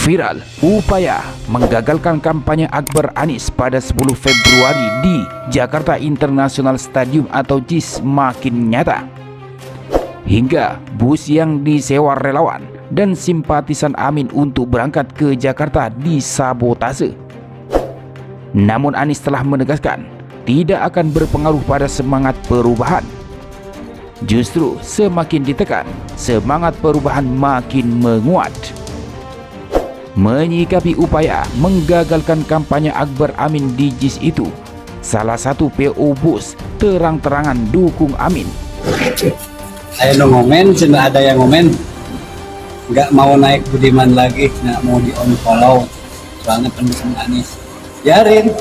Viral, upaya menggagalkan kampanye Akbar Anies pada 10 Februari di Jakarta International Stadium atau JIS makin nyata. Hingga bus yang disewa relawan dan simpatisan Amin untuk berangkat ke Jakarta disabotase. Namun Anies telah menegaskan tidak akan berpengaruh pada semangat perubahan. Justru semakin ditekan, semangat perubahan makin menguat. Menyikapi upaya menggagalkan kampanye Akbar Amin di JIS itu, salah satu PO bus terang-terangan dukung Amin. Saya no ngomen, cuma ada yang ngomen nggak mau naik Budiman lagi, nggak mau di unfollow soalnya pendukung Anies. Biarin.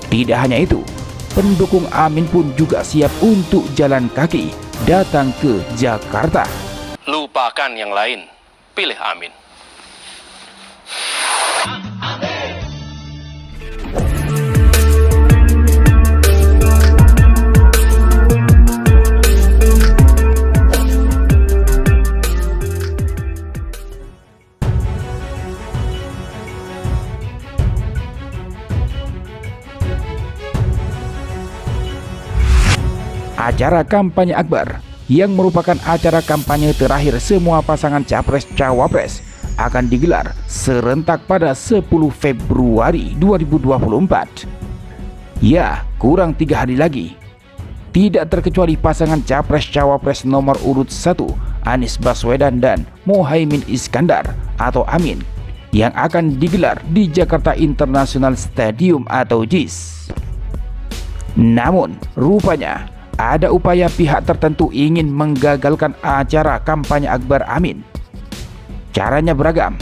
Tidak hanya itu, pendukung Amin pun juga siap untuk jalan kaki datang ke Jakarta. Lupakan yang lain, pilih Amin. Acara kampanye Akbar yang merupakan acara kampanye terakhir semua pasangan Capres-Cawapres akan digelar serentak pada 10 Februari 2024. Ya, kurang 3 hari lagi. Tidak terkecuali pasangan Capres-Cawapres nomor urut 1 Anies Baswedan dan Muhaimin Iskandar atau Amin yang akan digelar di Jakarta International Stadium atau JIS. Namun, rupanya ada upaya pihak tertentu ingin menggagalkan acara kampanye Akbar Amin. Caranya beragam.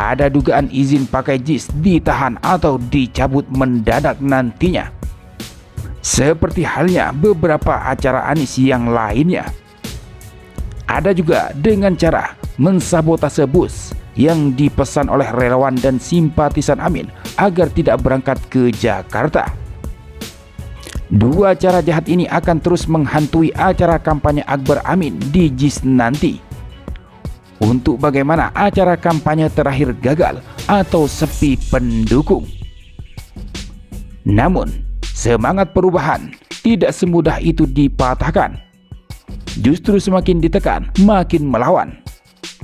Ada dugaan izin pakai JIS ditahan atau dicabut mendadak nantinya. Seperti halnya beberapa acara Anies yang lainnya. Ada juga dengan cara mensabotase bus yang dipesan oleh relawan dan simpatisan Amin agar tidak berangkat ke Jakarta. Dua cara jahat ini akan terus menghantui acara kampanye Akbar Amin di JIS nanti. Untuk bagaimana acara kampanye terakhir gagal atau sepi pendukung. Namun, semangat perubahan tidak semudah itu dipatahkan. Justru semakin ditekan, makin melawan.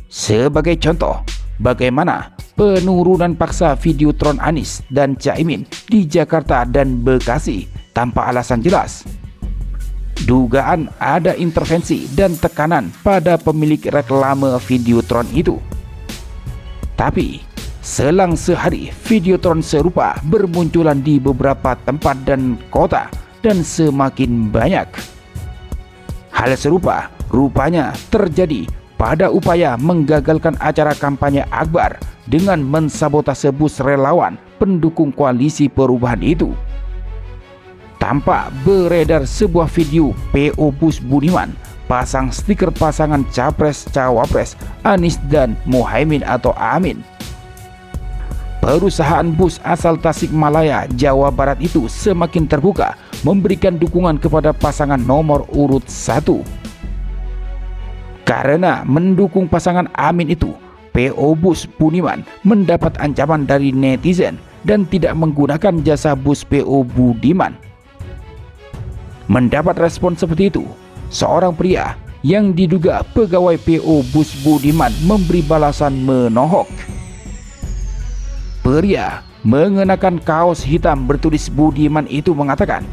Sebagai contoh, bagaimana penurunan paksa Videotron Anies dan Caimin di Jakarta dan Bekasi tanpa alasan jelas. Dugaan ada intervensi dan tekanan pada pemilik reklame Videotron itu. Tapi, selang sehari Videotron serupa bermunculan di beberapa tempat dan kota dan semakin banyak. Hal serupa rupanya terjadi pada upaya menggagalkan acara kampanye Akbar dengan mensabotase bus relawan pendukung koalisi perubahan itu. Tampak beredar sebuah video PO Bus Budiman pasang stiker pasangan Capres-Cawapres Anies dan Muhaimin atau Amin. Perusahaan bus asal Tasikmalaya, Jawa Barat itu semakin terbuka memberikan dukungan kepada pasangan nomor urut 1. Karena mendukung pasangan Amin itu, PO Bus Budiman mendapat ancaman dari netizen dan tidak menggunakan jasa bus PO Budiman. Mendapat respon seperti itu, seorang pria yang diduga pegawai PO Bus Budiman memberi balasan menohok. Pria mengenakan kaos hitam bertulis Budiman itu mengatakan,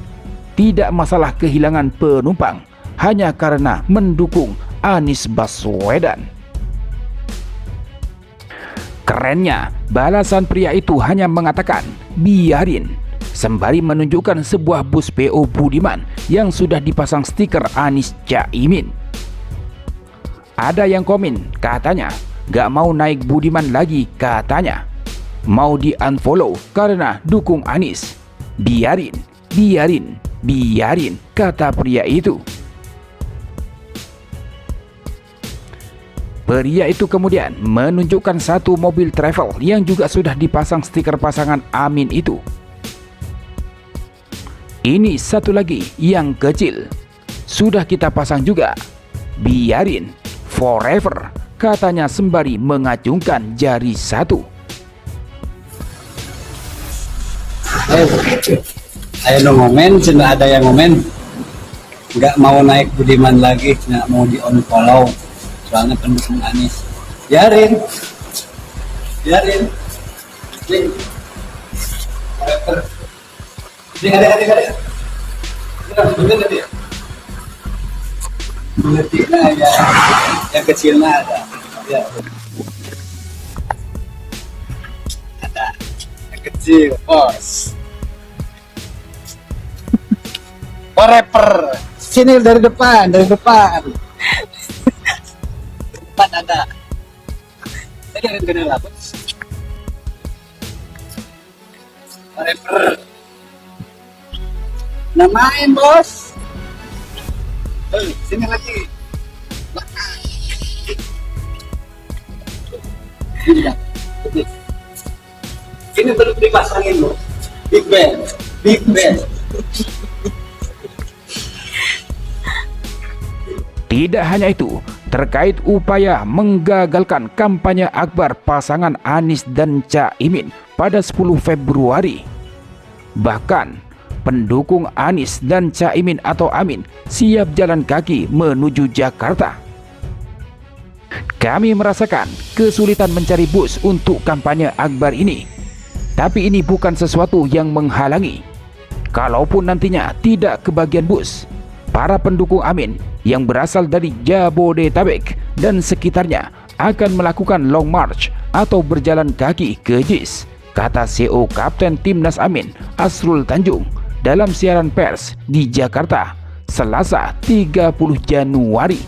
tidak masalah kehilangan penumpang hanya karena mendukung Anies Baswedan. Kerennya, balasan pria itu hanya mengatakan, biarin, sembari menunjukkan sebuah bus PO Budiman yang sudah dipasang stiker Anies Caimin. Ada yang komen, katanya, gak mau naik Budiman lagi katanya. Mau di unfollow karena dukung Anies. Biarin, kata pria itu. Pria itu kemudian menunjukkan satu mobil travel yang juga sudah dipasang stiker pasangan Amin itu. Ini satu lagi yang kecil. Sudah kita pasang juga. Biarin, forever, katanya sembari mengacungkan jari satu. Ayo no ngomen, cina ada yang ngomen nggak mau naik Budiman lagi, nggak mau di unfollow soalnya pendukung Anies. Biarin nih adik nah, ya yang kecilnya ada yang kecil bos. Rapper sini dari depan depan ada saya yang kenal apa rapper namain bos. Sini lagi sini belum dipasangin loh big band. Tidak hanya itu, terkait upaya menggagalkan kampanye akbar pasangan Anies dan Caimin pada 10 Februari. Bahkan, pendukung Anies dan Caimin atau Amin siap jalan kaki menuju Jakarta. Kami merasakan kesulitan mencari bus untuk kampanye akbar ini. Tapi ini bukan sesuatu yang menghalangi. Kalaupun nantinya tidak kebagian bus, para pendukung Amin yang berasal dari Jabodetabek dan sekitarnya akan melakukan long march atau berjalan kaki ke JIS, kata CEO Kapten Timnas Amin Asrul Tanjung dalam siaran pers di Jakarta Selasa 30 Januari.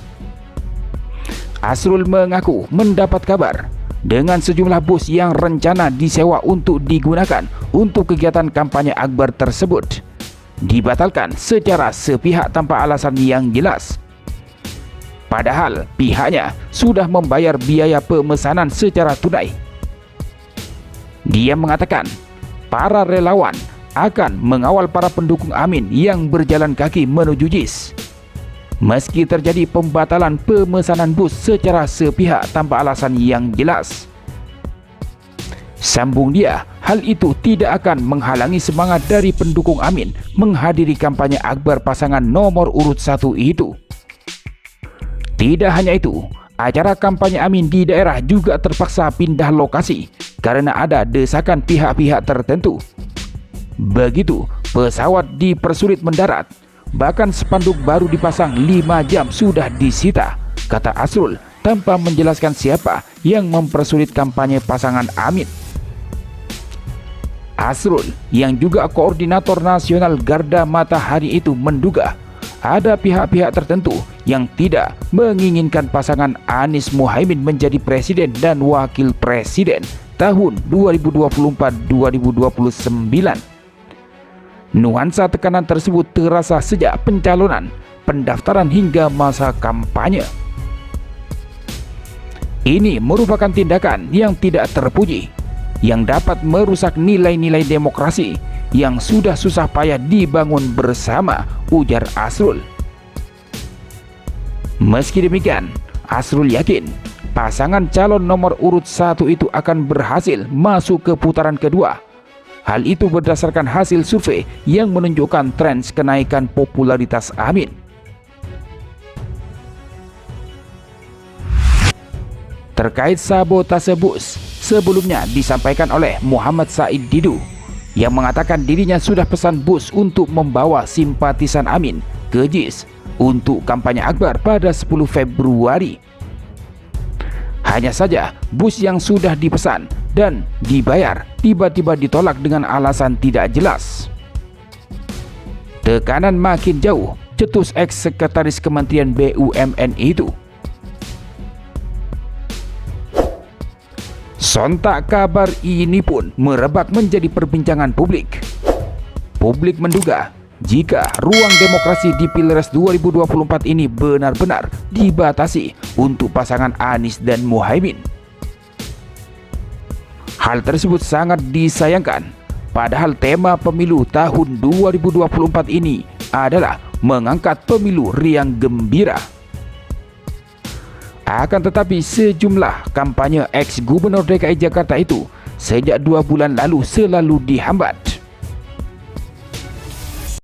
Asrul mengaku mendapat kabar dengan sejumlah bus yang rencana disewa untuk digunakan untuk kegiatan kampanye akbar tersebut dibatalkan secara sepihak tanpa alasan yang jelas. Padahal pihaknya sudah membayar biaya pemesanan secara tunai. Dia mengatakan para relawan akan mengawal para pendukung Amin yang berjalan kaki menuju JIS. Meski terjadi pembatalan pemesanan bus secara sepihak tanpa alasan yang jelas. Sambung dia, hal itu tidak akan menghalangi semangat dari pendukung Amin menghadiri kampanye akbar pasangan nomor urut 1 itu. Tidak hanya itu, acara kampanye Amin di daerah juga terpaksa pindah lokasi karena ada desakan pihak-pihak tertentu. Begitu, pesawat dipersulit mendarat, bahkan spanduk baru dipasang 5 jam sudah disita, kata Asrul tanpa menjelaskan siapa yang mempersulit kampanye pasangan Amin. Asrul yang juga koordinator nasional Garda Matahari itu menduga ada pihak-pihak tertentu yang tidak menginginkan pasangan Anies Muhaimin menjadi presiden dan wakil presiden tahun 2024-2029. Nuansa tekanan tersebut terasa sejak pencalonan, pendaftaran hingga masa kampanye. Ini merupakan tindakan yang tidak terpuji, yang dapat merusak nilai-nilai demokrasi yang sudah susah payah dibangun bersama, ujar Asrul. Meski demikian, Asrul yakin pasangan calon nomor urut 1 itu akan berhasil masuk ke putaran kedua. Hal itu berdasarkan hasil survei yang menunjukkan tren kenaikan popularitas Amin. Terkait sabotase bus, sebelumnya disampaikan oleh Muhammad Said Didu yang mengatakan dirinya sudah pesan bus untuk membawa simpatisan Amin ke JIS untuk kampanye akbar pada 10 Februari. Hanya saja bus yang sudah dipesan dan dibayar tiba-tiba ditolak dengan alasan tidak jelas. Tekanan makin jauh, cetus ex-sekretaris Kementerian BUMN itu. Sontak kabar ini pun merebak menjadi perbincangan publik. Publik menduga jika ruang demokrasi di Pilpres 2024 ini benar-benar dibatasi untuk pasangan Anies dan Muhaimin. Hal tersebut sangat disayangkan, padahal tema pemilu tahun 2024 ini adalah mengangkat pemilu riang gembira. Akan tetapi sejumlah kampanye ex-Gubernur DKI Jakarta itu sejak 2 bulan lalu selalu dihambat.